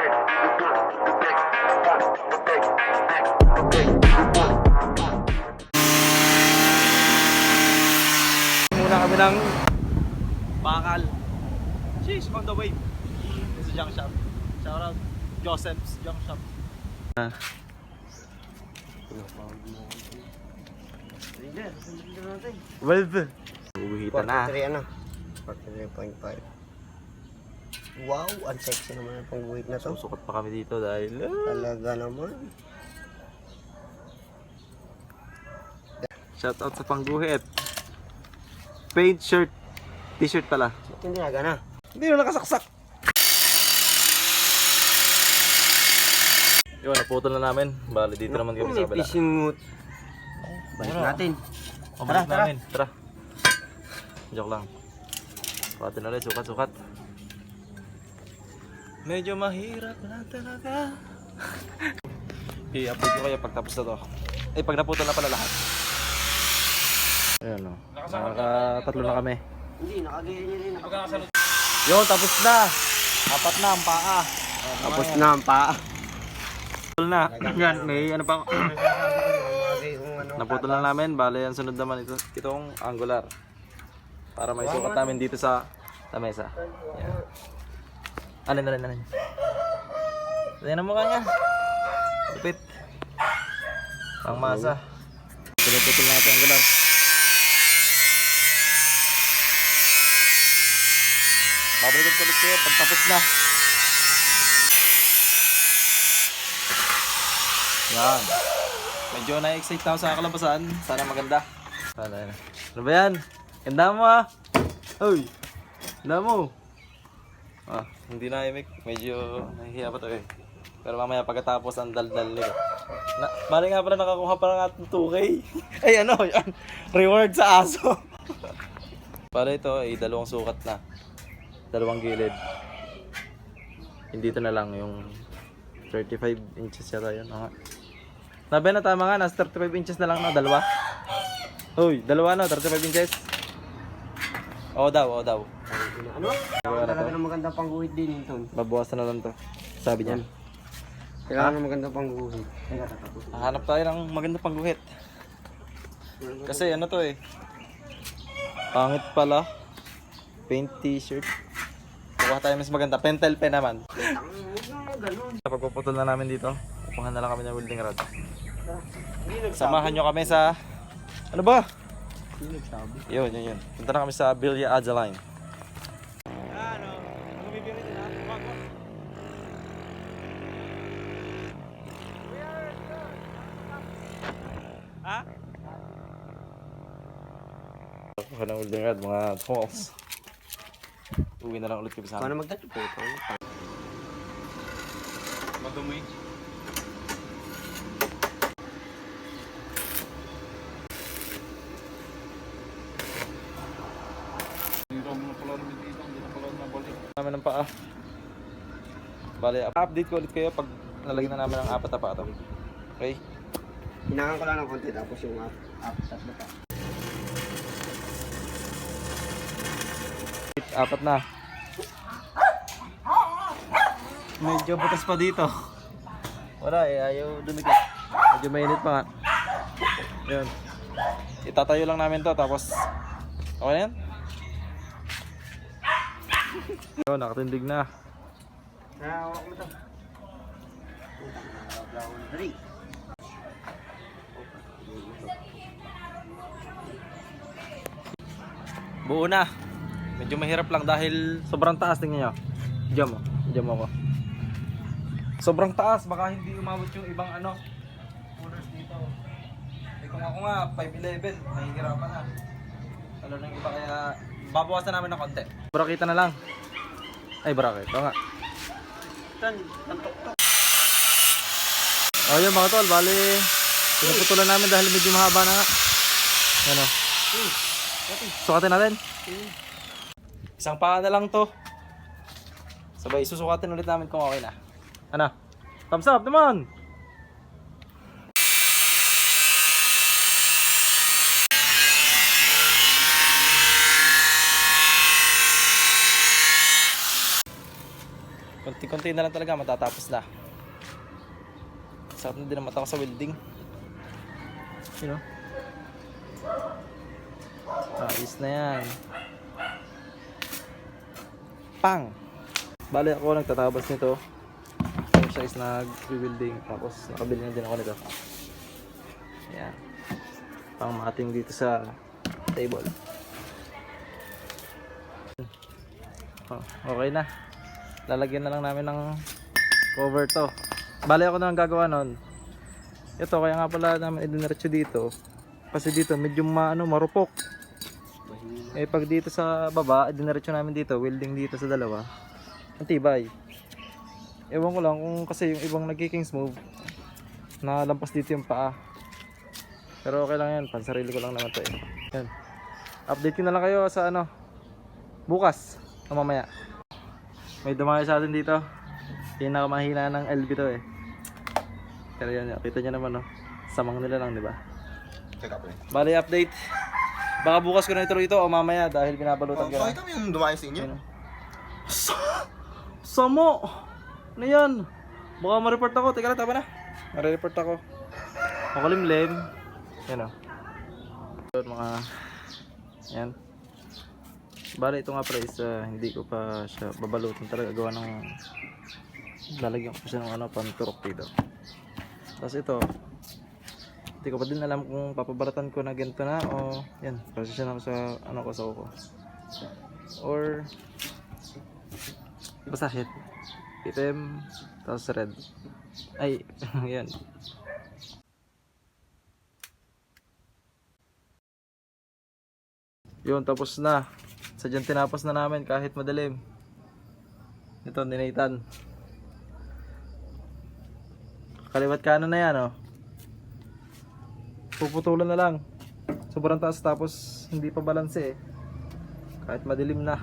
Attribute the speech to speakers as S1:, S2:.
S1: Muna kami ng bakal. Sheesh, on the way. This is Junk Shop. Shout out Joseph's Junk Shop. Valve. Uwihita na.
S2: 43 ano? 43.5. Wow, ang sexy naman ang pangguhit na to.
S1: Susukat pa kami dito dahil
S2: Talaga naman.
S1: shout out sa pangguhit. Paint shirt. T-shirt pala.
S2: Hindi na gana.
S1: Hindi na nakasaksak. Yun, naputol na namin. Bali dito naman kami sa
S2: May
S1: kabila.
S2: fishing mood. Balik natin.
S1: Tara, namin. Tara. Joke lang. Sukatin ulit, sukat. Medyo mahirap na talaga. I-upload ko kayo pagtapos na to. Pag naputol na pala lahat. Ayan o. Nakakatatlo na kami.
S2: Hindi, nakagaya niya rin.
S1: Yun, tapos na. Apat na ang paa.
S2: Tapos na ang paa.
S1: Naputol na. Yan, may ano pa.
S2: Ano,
S1: Naputol na namin. Bale, ang sunod naman itong angular. Para may sukat namin dito sa mesa. Yan. Alin. Ayan ang mukha niya. Lupit. Pang masa. Pinuputol natin ang angular. Babalikan ko ulit kayo pag tapos na. Yan. Medyo na-excite ako sa kalabasan. Sana maganda. Sana. Ano ba yan? Ganda mo ah. Uy. Ganda mo. Hindi na imik. Medyo nahihiya pa to eh. Pero mamaya pagkatapos ang daldal nito. Bali nga pala nakakuha pa ng ating 2K. Ay ano yan. Reward sa aso. Para ito ay dalawang sukat na. Dalawang gilid. Hindi ito na lang yung 35 inches yata yun. Nabi na tama nga. Nasa 35 inches na lang na. Dalawa. Uy, dalawa na. 35 inches. Oo daw.
S2: Ano? Talaga ng magandang pangguhit din ito.
S1: Babawasan na lang to. Sabi niya.
S2: Kailangan ng magandang pangguhit.
S1: Hanap tayo ng maganda pangguhit. Kasi ano to eh. Pangit pala. Paint t-shirt. Kukuha tayo mas maganda. Pentel pen naman. Pagpuputol na namin dito, kukuha na lang kami ng welding rod. Samahan nyo kami sa... Ano ba? Yun. Punta na kami sa Villa Adeline. Kukuha ng welding rod, mga tools. Uwi na lang ulit kami sa amin.
S2: Paano magdali po ito?
S1: Madumi. Namin ng paa. Bale, update ko ulit kayo pag nalagyan na namin ang apat na paa to. Okay?
S2: Hinangan ko lang ng konti tapos yung tatlo pa.
S1: Apat na. Medyo butas pa dito. Wala eh, ayaw dumikit. Medyo mainit pa nga. Yun. Itatayo lang namin to tapos okay na yan? Yun, nakatindig na.
S2: Hawak mo ito.
S1: Buo na. Medyo mahirap lang dahil sobrang taas. Tingnan nyo. Diyan mo ako. Sobrang taas. Baka hindi umabot yung ibang coolers dito. Kung ako nga 5'11", mahihirapan na. Lalo ng iba kaya babawasan namin ng konti. Brakita na lang. Ay, bracket. Ito nga. O yun mga tol. Bali pinuputulan namin dahil medyo mahaba na nga. Ano? Sukatin natin. Isang paa na lang to. Sabay susukatin ulit namin kung okay na. Ano? Thumbs up naman! Konti-konti na lang talaga, matatapos na. Sarap na din ang mata ko sa welding. You know? Ayos na yan. Pang! Bali ako nagtatabas nito. Yung siya is nag-rebuilding. Tapos nakabili na din ako nito. Ayan. Pang mating dito sa table. Oh, okay na. Lalagyan na lang namin ng cover to. Bali ako na ang gagawa nun. Ito kaya nga pala namin idiniretso dito. Kasi dito medyo marupok. Eh pag dito sa baba, idiniretso namin dito, welding dito sa dalawa. Ang tibay. Ewan ko lang kung kasi yung ibang nagkiking smooth, nalampas dito yung paa. Pero okay lang yan, pansarili ko lang naman to eh. Yan. Update ko na lang kayo sa bukas o mamaya. May dumayo sa atin dito. Pinakamahina ng LB to eh. Pero yan, kita nyo naman samang nila lang, di ba?
S2: Check up eh.
S1: Bali update. Baka bukas ko na ito rito o mamaya dahil binabalutan ko na.
S2: Pakita mo yung dumayo sa inyo.
S1: Samo! Ano yan? Baka ma-report ako. Teka lang, tama na. Ma-report ako. Makulimlim. Yan o. Mga... Yan. Bali ito nga pre is hindi ko pa siya babalutan talaga. Gawa ng... Lalagyan ko pa siya ng panturok dito. Tapos ito. Hindi ko pa din alam kung papabaratan ko na ganito na o... Yan. Kasi siya na sa sa uko. Or... Basta shit. Itim, tapos red. Ay, yan. Yun, tapos na. Sadyang tinapos na namin kahit madilim. Ito, dinaitan. Kaliwat kanan na yan, Puputulan na lang. Sobrang taas tapos hindi pa balanse eh. Kahit madilim na.